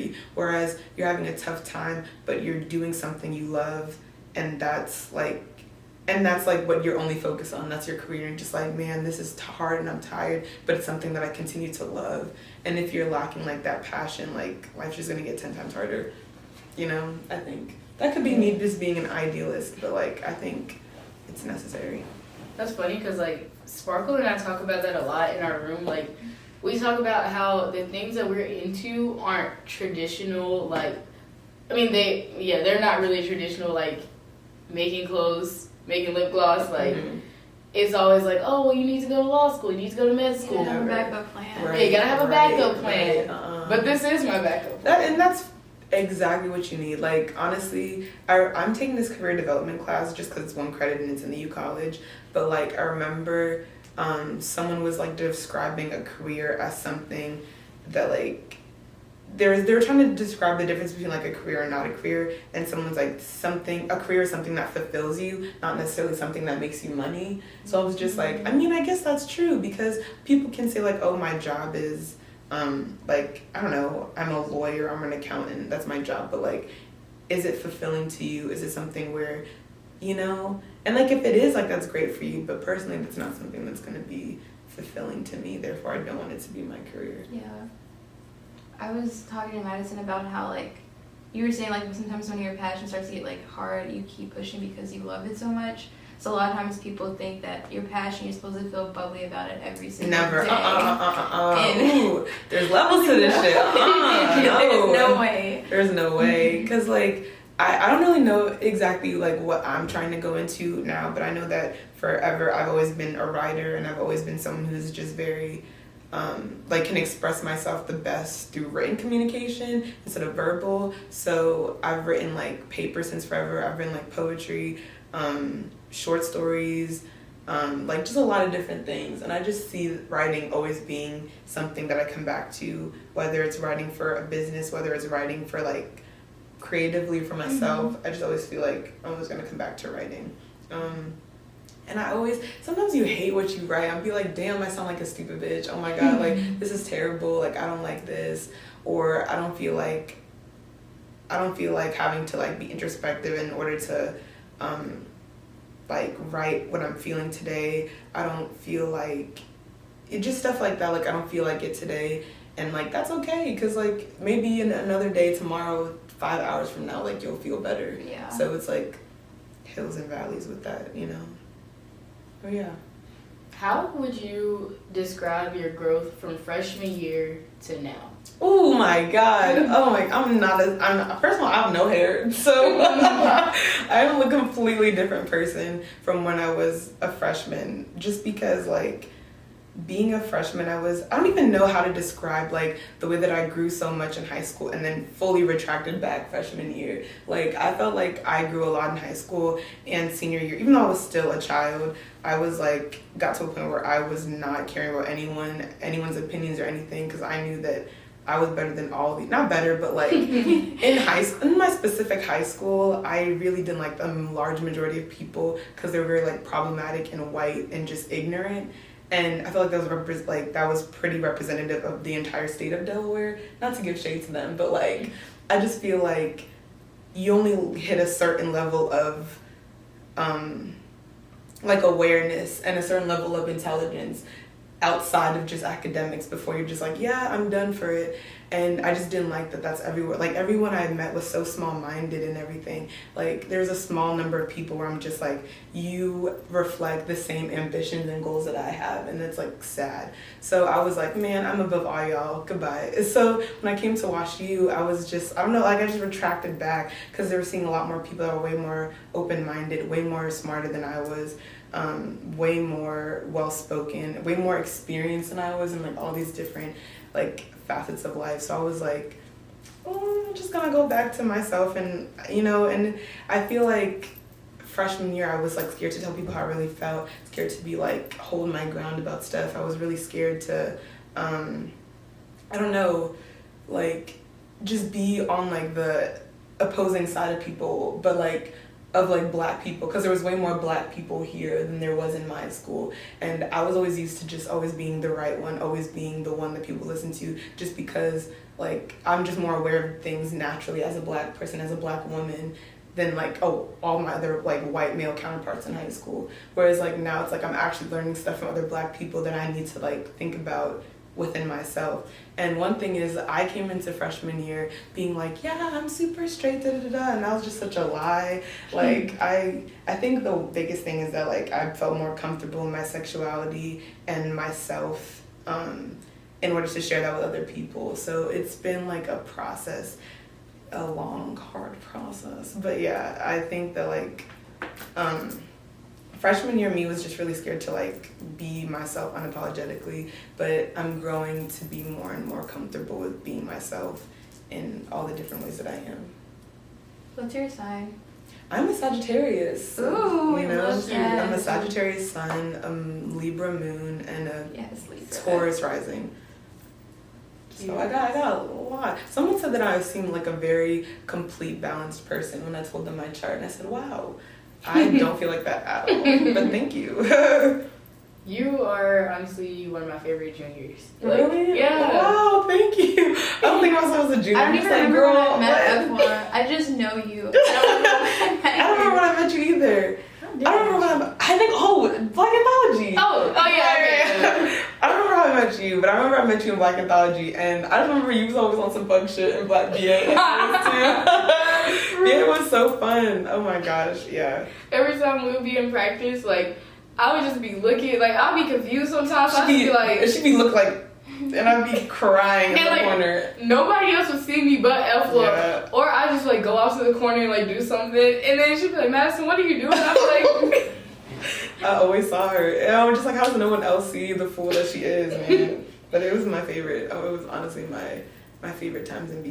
insecurity. Whereas you're having a tough time, but you're doing something you love, and that's like what you're only focused on. That's your career. And just like, man, this is hard and I'm tired, but it's something that I continue to love. And if you're lacking like that passion, like life's just gonna get 10 times harder. You know, I think that could be me just being an idealist, but like I think it's necessary. That's funny because like Sparkle and I talk about that a lot in our room. Like we talk about how the things that we're into aren't traditional. Like, I mean, they're not really traditional. Like making clothes, making lip gloss. Like it's always like, oh, well, you need to go to law school. You need to go to med school. You gotta have a backup plan. Right, yeah, you gotta have a backup plan. Right. But this is my backup plan. And that's exactly what you need. Like honestly, I'm taking this career development class just because it's one credit and it's in the U College. But like I remember someone was like describing a career as something that like they were trying to describe the difference between like a career and not a career, and someone's like a career is something that fulfills you, not necessarily something that makes you money. So I was just like, I mean, I guess that's true, because people can say like, oh, my job is like, I don't know, I'm a lawyer, I'm an accountant, that's my job, but like, is it fulfilling to you? Is it something where, you know, and like if it is, like that's great for you, but personally that's not something that's going to be fulfilling to me, therefore I don't want it to be my career. Yeah. I was talking to Madison about how like you were saying like sometimes when your passion starts to get like hard, you keep pushing because you love it so much. So a lot of times people think that your passion, you're supposed to feel bubbly about it every single Never. day. Ooh, there's levels to this shit. There's no way. There's no way. Because, like, I don't really know exactly, like, what I'm trying to go into now, but I know that forever I've always been a writer, and I've always been someone who's just very, like, can express myself the best through written communication instead of verbal. So I've written, like, papers since forever. I've written, like, poetry, short stories, like just a lot of different things. And I just see writing always being something that I come back to, whether it's writing for a business, whether it's writing for like creatively for myself. I just always feel like I'm always going to come back to writing. And I always, sometimes you hate what you write. I'll be like, damn, I sound like a stupid bitch. Oh my God, like this is terrible. Like I don't like this. Or I don't feel like having to like be introspective in order to like write what I'm feeling today. I don't feel like it, just stuff like that. Like I don't feel like it today, and like that's okay, because like maybe in another day, tomorrow, 5 hours from now, like you'll feel better. Yeah. So it's like hills and valleys with that, you know. Oh yeah. How would you describe your growth from freshman year to now? Oh my God. Oh my, first of all, I have no hair. So I'm a completely different person from when I was a freshman, just because like being a freshman, I don't even know how to describe like the way that I grew so much in high school and then fully retracted back freshman year. Like I felt like I grew a lot in high school and senior year, even though I was still a child. I was like, got to a point where I was not caring about anyone's opinions or anything, because I knew that I was better than all these, not better, but like in high school, in my specific high school, I really didn't like the large majority of people because they were very like problematic and white and just ignorant. And I feel like that was pretty representative of the entire state of Delaware. Not to give shade to them, but like I just feel like you only hit a certain level of like awareness and a certain level of intelligence outside of just academics before you're just like, yeah, I'm done for it. And I just didn't like that that's everywhere. Like everyone I met was so small-minded and everything. Like there's a small number of people where I'm just like, you reflect the same ambitions and goals that I have, and it's like sad. So I was like, man, I'm above all y'all, goodbye. So when I came to WashU, I was just, I don't know, like I just retracted back because they were seeing a lot more people that were way more open-minded, way more smarter than I was. Way more well-spoken, way more experienced than I was in like all these different like facets of life. So I was like, oh, I'm just gonna go back to myself, and you know, and I feel like freshman year I was like scared to tell people how I really felt, scared to be like hold my ground about stuff. I was really scared to I don't know, like just be on like the opposing side of people, but like of like black people, because there was way more black people here than there was in my school, and I was always used to just always being the right one, always being the one that people listen to, just because like I'm just more aware of things naturally as a black person, as a black woman, than like all my other like white male counterparts in high school. Whereas like now it's like I'm actually learning stuff from other black people that I need to like think about within myself. And one thing is, I came into freshman year being like, yeah, I'm super straight, and that was just such a lie. Like I think the biggest thing is that like I felt more comfortable in my sexuality and myself in order to share that with other people. So it's been like a process, a long, hard process. But yeah, I think that like freshman year me was just really scared to like be myself unapologetically, but I'm growing to be more and more comfortable with being myself in all the different ways that I am. What's your sign? I'm a Sagittarius. Ooh, you know, love that. I'm a Sagittarius sun, Libra moon, and a Libra. Taurus rising. So I got a lot. Someone said that I seemed like a very complete, balanced person when I told them my chart, and I said, wow. I don't feel like that at all, but thank you. You are honestly one of my favorite juniors. Like, really? Yeah. Wow, thank you. I don't think myself as a junior. I don't even like, remember girl, when I met Efua. I just know you. I I don't remember when I met you either. I don't remember when I think, Black Anthology. Yeah. I don't remember how I met you, but I remember I met you in Black Anthology, and I just remember you was always on some bug shit in Black BA too. BA was so fun. Oh my gosh, yeah. Every time we would be in practice, like, I would just be looking, like, I'd be confused sometimes. I'd be like... She'd be look like... And I'd be crying in the like, corner. Nobody else would see me but Efua. Yeah. Or I'd just, like, go out to the corner and, like, do something. And then she'd be like, Madison, what are you doing? I'd be like... I always saw her. And I was just like, how does no one else see the fool that she is, man? But it was my favorite. It was honestly my favorite times in